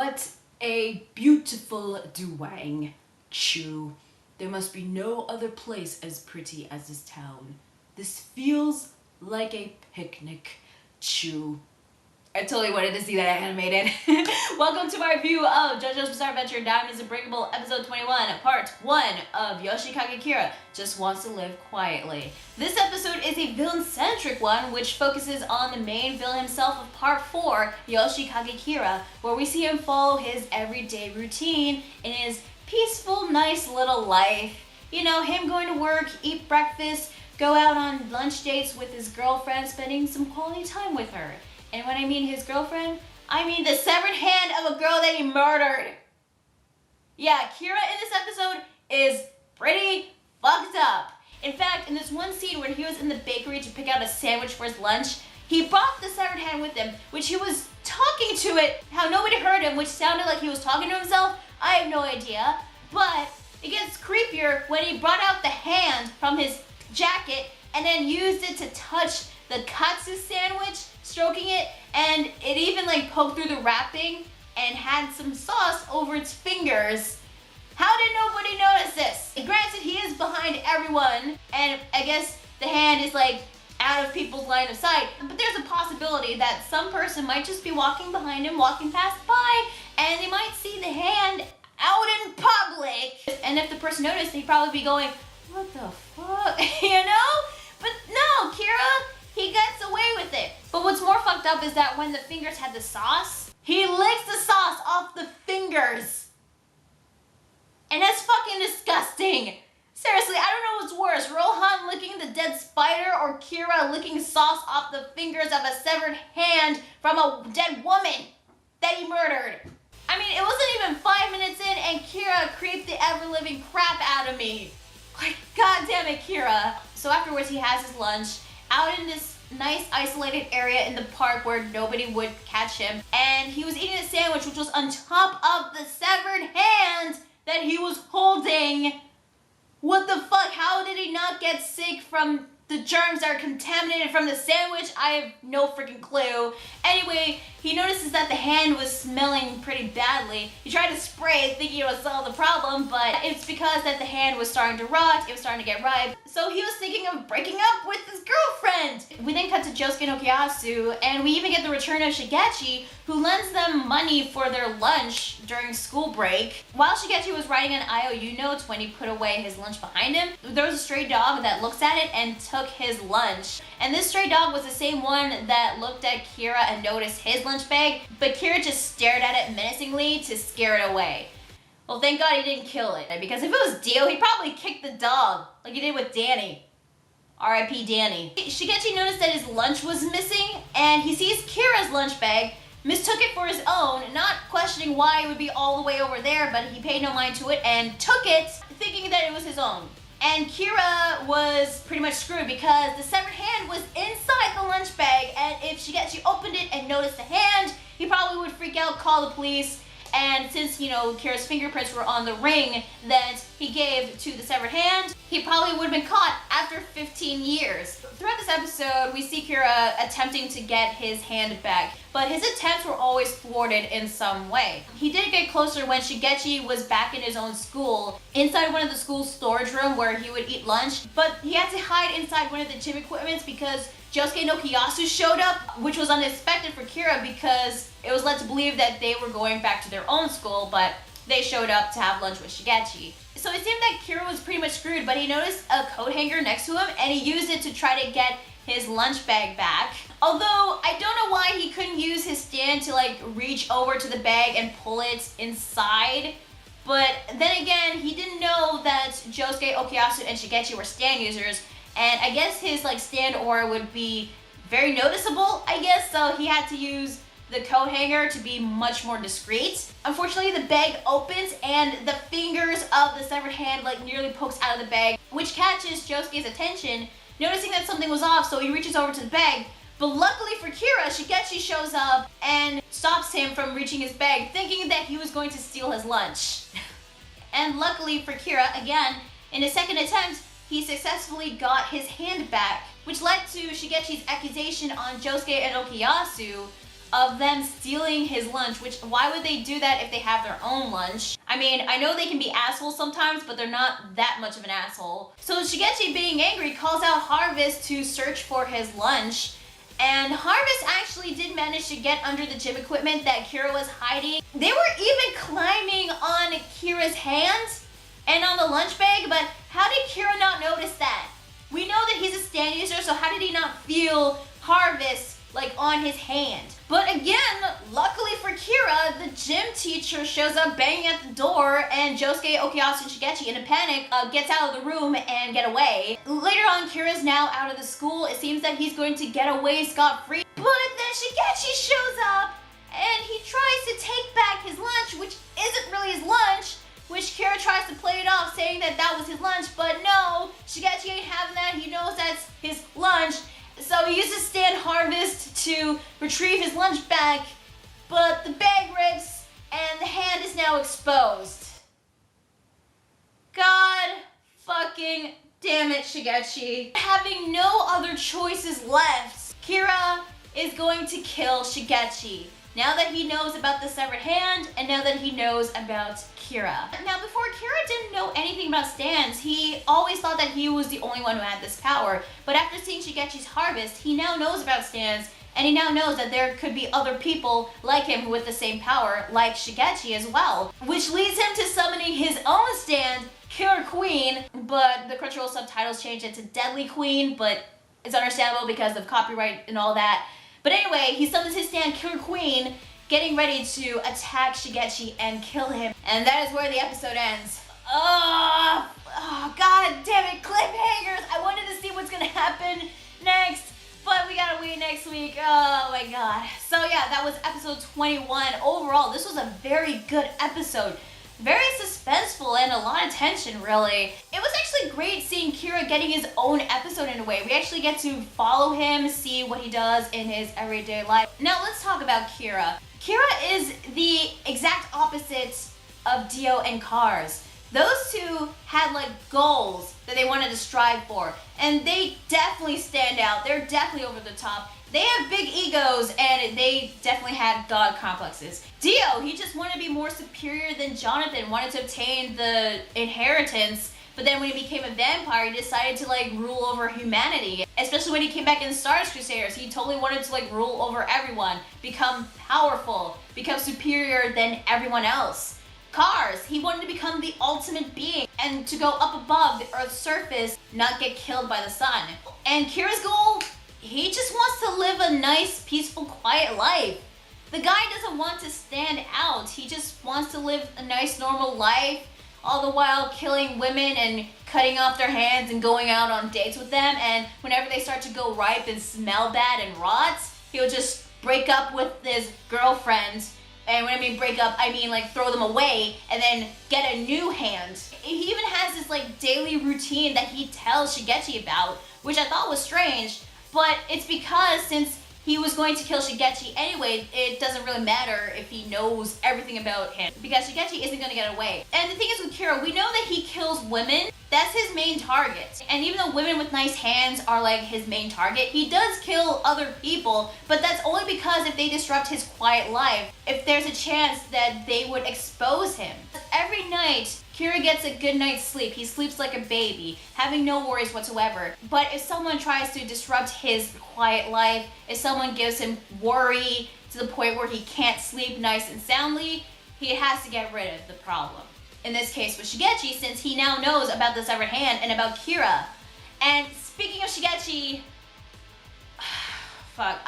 What a beautiful duang. Chew. There must be no other place as pretty as this town. This feels like a picnic. Chew. I totally wanted to see that animated. Welcome to my review of Jojo's Bizarre Adventure Diamond Unbreakable Episode 21, Part 1 of Yoshikage Kira Just Wants to Live Quietly. This episode is a villain-centric one, which focuses on the main villain himself of Part 4, Yoshikage Kira, where we see him follow his everyday routine in his peaceful, nice little life. You know, him going to work, eat breakfast, go out on lunch dates with his girlfriend, spending some quality time with her. And when I mean his girlfriend, I mean the severed hand of a girl that he murdered. Yeah, Kira in this episode is pretty fucked up. In fact, in this one scene when he was in the bakery to pick out a sandwich for his lunch, he brought the severed hand with him, which he was talking to it, how nobody heard him, which sounded like he was talking to himself. I have no idea. But it gets creepier when he brought out the hand from his jacket and then used it to touch the katsu sandwich, stroking it, and it even like poked through the wrapping and had some sauce over its fingers. How did nobody notice this? Granted, he is behind everyone, and I guess the hand is like out of people's line of sight, but there's a possibility that some person might just be walking behind him, walking past by, and they might see the hand out in public. And if the person noticed, they'd probably be going, what the fuck, you know? But no, Kira, he gets away with it. But what's more fucked up is that when the fingers had the sauce, he licks the sauce off the fingers. And that's fucking disgusting. Seriously, I don't know what's worse, Rohan licking the dead spider or Kira licking sauce off the fingers of a severed hand from a dead woman that he murdered. I mean, it wasn't even 5 minutes in and Kira creeped the ever-living crap out of me. Like, goddamn it, Kira. So afterwards, he has his lunch out in this nice isolated area in the park where nobody would catch him. And he was eating a sandwich which was on top of the severed hand that he was holding. What the fuck? How did he not get sick from the germs that are contaminated from the sandwich? I have no freaking clue. Anyway, he notices that the hand was smelling pretty badly. He tried to spray thinking it would solve the problem, but it's because that the hand was starting to rot, it was starting to get ripe. So he was thinking of breaking up with his girlfriend. We then cut to Josuke and Okuyasu, and we even get the return of Shigechi, who lends them money for their lunch during school break. While Shigechi was writing an IOU notes when he put away his lunch behind him, there was a stray dog that looks at it and took his lunch. And this stray dog was the same one that looked at Kira and noticed his lunch bag, but Kira just stared at it menacingly to scare it away. Well, thank God he didn't kill it, because if it was Dio, he'd probably kick the dog, like he did with Danny. R.I.P. Danny. Shigechi noticed that his lunch was missing, and he sees Kira's lunch bag, mistook it for his own, not questioning why it would be all the way over there, but he paid no mind to it and took it, thinking that it was his own. And Kira was pretty much screwed because the severed hand was inside the lunch bag, and if Shigechi opened it and noticed the hand, he probably would freak out, call the police, and since, you know, Kira's fingerprints were on the ring that he gave to the severed hand, he probably would have been caught after 15 years. Throughout this episode, we see Kira attempting to get his hand back, but his attempts were always thwarted in some way. He did get closer when Shigechi was back in his own school, inside one of the school's storage room where he would eat lunch, but he had to hide inside one of the gym equipments because Josuke and Okuyasu showed up, which was unexpected for Kira because it was led to believe that they were going back to their own school, but they showed up to have lunch with Shigechi. So it seemed that Kira was pretty much screwed, but he noticed a coat hanger next to him and he used it to try to get his lunch bag back. Although, I don't know why he couldn't use his stand to like reach over to the bag and pull it inside. But then again, he didn't know that Josuke, Okuyasu, and Shigechi were stand users, and I guess his like stand aura would be very noticeable, I guess, so he had to use the coat hanger to be much more discreet. Unfortunately, the bag opens and the fingers of the severed hand like nearly pokes out of the bag, which catches Josuke's attention, noticing that something was off, so he reaches over to the bag. But luckily for Kira, Shigechi shows up and stops him from reaching his bag, thinking that he was going to steal his lunch. And luckily for Kira, again, in his second attempt, he successfully got his hand back, which led to Shigechi's accusation on Josuke and Okuyasu of them stealing his lunch, which why would they do that if they have their own lunch? I mean, I know they can be assholes sometimes, but they're not that much of an asshole. So Shigechi, being angry, calls out Harvest to search for his lunch. And Harvest actually did manage to get under the gym equipment that Kira was hiding. They were even climbing on Kira's hands and on the lunch bag, but how did Kira not notice that? We know that he's a stand user, so how did he not feel Harvest like on his hand? But again, luckily for Kira, the gym teacher shows up banging at the door, and Josuke, Okuyasu, and Shigechi, in a panic, gets out of the room and get away. Later on, Kira's now out of the school. It seems that he's going to get away scot-free, but then Shigechi shows up, and he tries to take back his lunch, which isn't really his lunch, which Kira tries to play it off, saying that that was his lunch, but no, Shigechi ain't having that. He knows that's his lunch. So he uses Stand Harvest to retrieve his lunch back, but the bag rips and the hand is now exposed. God fucking damn it, Shigechi. Having no other choices left, Kira is going to kill Shigechi. Now that he knows about the severed hand, and now that he knows about Kira. Now, before, Kira didn't know anything about stands. He always thought that he was the only one who had this power. But after seeing Shigechi's harvest, he now knows about stands, and he now knows that there could be other people like him with the same power, like Shigechi as well. Which leads him to summoning his own stand, Killer Queen, but the Crunchyroll subtitles changed it to Deadly Queen, but it's understandable because of copyright and all that. But anyway, he summons his stand, Killer Queen, getting ready to attack Shigechi and kill him. And that is where the episode ends. Oh, god damn it, cliffhangers! I wanted to see what's gonna happen next, but we gotta wait next week. Oh my god. So yeah, that was episode 21. Overall, this was a very good episode. Very suspenseful and a lot of tension, really. It was actually great seeing Kira getting his own episode in a way. We actually get to follow him, see what he does in his everyday life. Now let's talk about Kira. Kira is the exact opposite of Dio and Cars. Those two had like goals that they wanted to strive for, and they definitely stand out. They're definitely over the top. They have big egos, and they definitely had god complexes. Dio, he just wanted to be more superior than Jonathan, wanted to obtain the inheritance, but then when he became a vampire, he decided to like rule over humanity. Especially when he came back in Stardust Crusaders, he totally wanted to like rule over everyone, become powerful, become superior than everyone else. Cars, he wanted to become the ultimate being and to go up above the Earth's surface, not get killed by the sun. And Kira's goal, he just wants to live a nice, peaceful, quiet life. The guy doesn't want to stand out. He just wants to live a nice, normal life, all the while killing women and cutting off their hands and going out on dates with them. And whenever they start to go ripe and smell bad and rot, he'll just break up with his girlfriend. And when I mean break up, I mean like throw them away and then get a new hand. He even has this like daily routine that he tells Shigechi about, which I thought was strange. But it's because since he was going to kill Shigechi anyway, it doesn't really matter if he knows everything about him, because Shigechi isn't going to get away. And the thing is with Kira, we know that he kills women. That's his main target. And even though women with nice hands are like his main target, he does kill other people, but that's only because if they disrupt his quiet life, if there's a chance that they would expose him. Every night, Kira gets a good night's sleep. He sleeps like a baby, having no worries whatsoever. But if someone tries to disrupt his quiet life, if someone gives him worry to the point where he can't sleep nice and soundly, he has to get rid of the problem. In this case with Shigechi, since he now knows about the severed hand and about Kira. And speaking of Shigechi, fuck,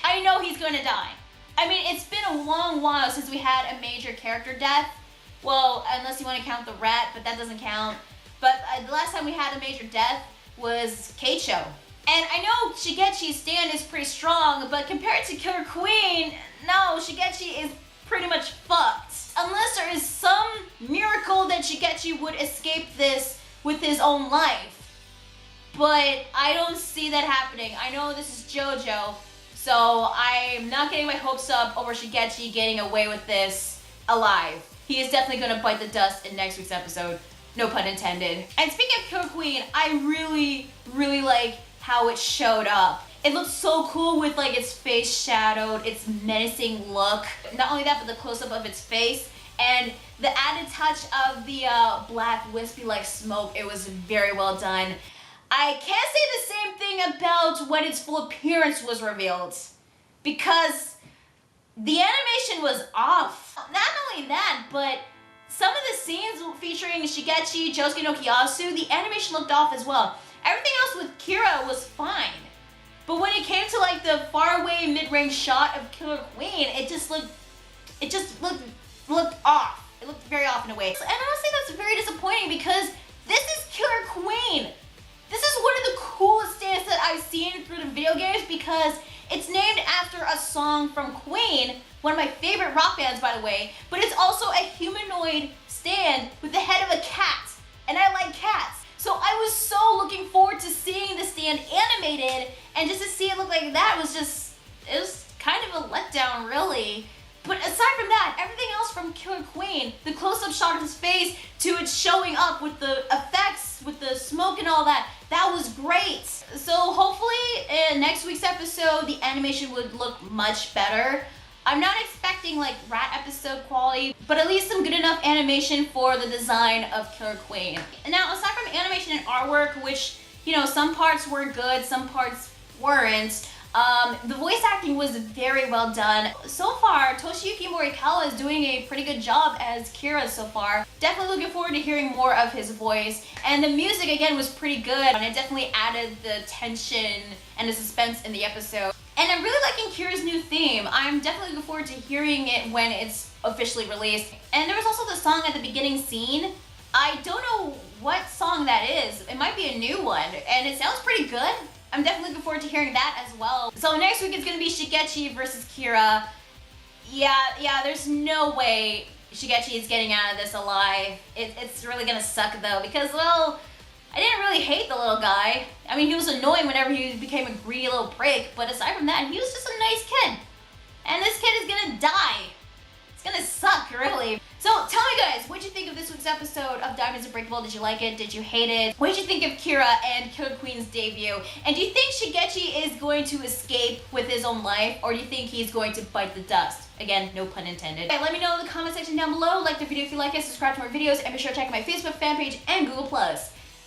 I know he's going to die. I mean, it's been a long while since we had a major character death. Well, unless you want to count the rat, but that doesn't count. But the last time we had a major death was Keicho. And I know Shigechi's stand is pretty strong, but compared to Killer Queen, no, Shigechi is pretty much fucked. Unless there is some miracle that Shigechi would escape this with his own life. But I don't see that happening. I know this is Jojo, so I'm not getting my hopes up over Shigechi getting away with this alive. He is definitely going to bite the dust in next week's episode. No pun intended. And speaking of Killer Queen, I really like how it showed up. It looks so cool with like its face shadowed, its menacing look. Not only that, but the close-up of its face and the added touch of the black wispy like smoke. It was very well done. I can't say the same thing about when its full appearance was revealed, because the animation was off. Not only that, but some of the scenes featuring Shigechi, Josuke no Kiyasu, the animation looked off as well. Everything else with Kira was fine. But when it came to like the faraway mid-range shot of Killer Queen, it just looked off. It looked very off in a way. And honestly, that's very disappointing because this is Killer Queen. This is one of the coolest stands that I've seen through the video games because it's named after a song from Queen, one of my favorite rock bands by the way, but it's also a humanoid stand with the head of a cat, and I like cats. So I was so looking forward to seeing the stand animated, and just to see it look like that was just, it was kind of a letdown really. But aside from that, everything else from Killer Queen, the close-up shot of his face to it showing up with the effects, with the smoke and all that, that was great. So hopefully in next week's episode, the animation would look much better. I'm not expecting like rat episode quality, but at least some good enough animation for the design of Killer Queen. And now aside from animation and artwork, which, you know, some parts were good, some parts weren't, the voice acting was very well done. So far, Toshiyuki Morikawa is doing a pretty good job as Kira so far. Definitely looking forward to hearing more of his voice. And the music again was pretty good, and it definitely added the tension and the suspense in the episode. And I'm really liking Kira's new theme. I'm definitely looking forward to hearing it when it's officially released. And there was also the song at the beginning scene. I don't know what song that is. It might be a new one, and it sounds pretty good. I'm definitely looking forward to hearing that as well. So next week it's gonna be Shigechi versus Kira. Yeah, there's no way Shigechi is getting out of this alive. It's really gonna suck though, because, well, I didn't really hate the little guy. I mean, he was annoying whenever he became a greedy little prick, but aside from that, he was just a nice kid. And this kid is gonna die. It's gonna suck, really. So tell me guys, what'd you think of this week's episode of Diamonds Unbreakable? Did you like it? Did you hate it? What did you think of Kira and Killer Queen's debut? And do you think Shigechi is going to escape with his own life, or do you think he's going to bite the dust? Again, no pun intended. Okay, let me know in the comment section down below. Like the video if you like it, subscribe to more videos, and be sure to check out my Facebook fan page and Google+.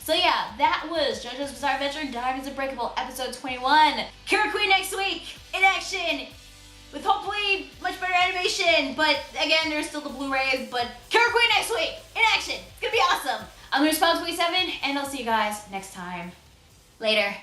So yeah, that was JoJo's Bizarre Adventure Diamonds Unbreakable episode 21. Killer Queen next week, in action, with hopefully much better animation, but again, there's still the Blu-rays, but Killer Queen next week, in action. It's gonna be awesome. I'm Response27, and I'll see you guys next time. Later.